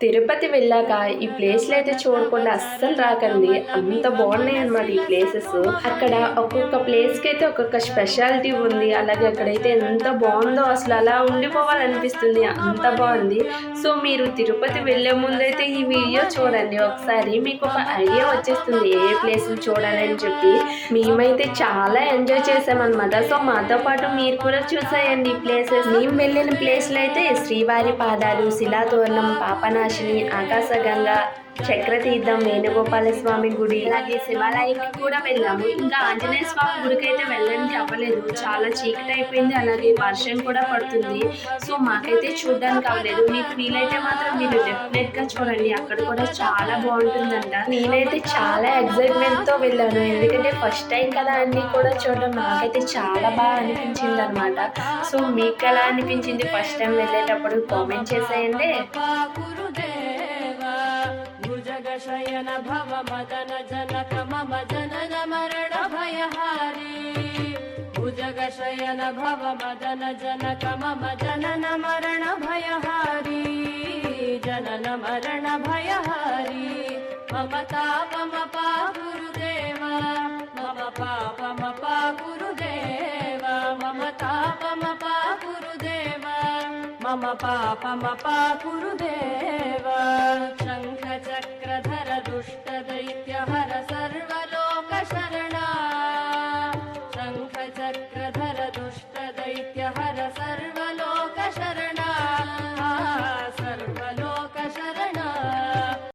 తిరుపతి వెళ్ళాక ఈ ప్లేస్లు అయితే చూడకుండా అస్సలు రాకండి. అంత బాగున్నాయి అన్నమాట ఈ ప్లేసెస్. అక్కడ ఒక్కొక్క ప్లేస్కి అయితే ఒక్కొక్క స్పెషాలిటీ ఉంది. అలాగే అక్కడైతే ఎంత బాగుందో అసలు అలా ఉండిపోవాలనిపిస్తుంది, అంత బాగుంది. సో మీరు తిరుపతి వెళ్ళే ముందైతే ఈ వీడియో చూడండి ఒకసారి, మీకు ఒక ఐడియా వచ్చేస్తుంది ఏ ప్లేసులు చూడాలని చెప్పి. మేమైతే చాలా ఎంజాయ్ చేసామన్నమాట. సో మాతో పాటు మీరు కూడా చూసేయండి ఈ ప్లేసెస్. మేము వెళ్ళిన ప్లేస్లు అయితే శ్రీవారి పాదాలు, శిలాతోరణం, పాపనాశిని, ఆకాశగంగా, చక్రతీర్థం, వేణుగోపాల స్వామి గుడి, అలాగే శివాలయానికి కూడా వెళ్ళాము. ఇంకా ఆంజనేయ స్వామి గుడికి అయితే వెళ్ళడానికి అవ్వలేదు, చాలా చీకటి అయిపోయింది, అలాగే వర్షం కూడా పడుతుంది. సో మాకైతే చూడడానికి అవ్వలేదు. మీకు వీలైతే మాత్రం మీరు డెఫినెట్ గా చూడండి, అక్కడ కూడా చాలా బాగుంటుందంట. నేనైతే చాలా ఎక్సైట్మెంట్ తో వెళ్ళాను, ఎందుకంటే ఫస్ట్ టైం కదా అన్ని కూడా చూడడం. నాకైతే చాలా బాగా అనిపించింది అనమాట. సో మీకు ఎలా అనిపించింది ఫస్ట్ టైం వెళ్ళేటప్పుడు కామెంట్ చేసేయండి. शयन भव मदन जनक मम जनन मरण भयहारी भुजग शयन भव मदन जनक मम जनन मरण भयहारी जनन मरण भयहारी मम तापमपा गुरुदेवा मम पापमपा गुरुदेवा मम तापमपा गुरुदेवा मम पापमपा गुरुदेवा शंख चक्रधर दुष्ट दैत्य हर सर्व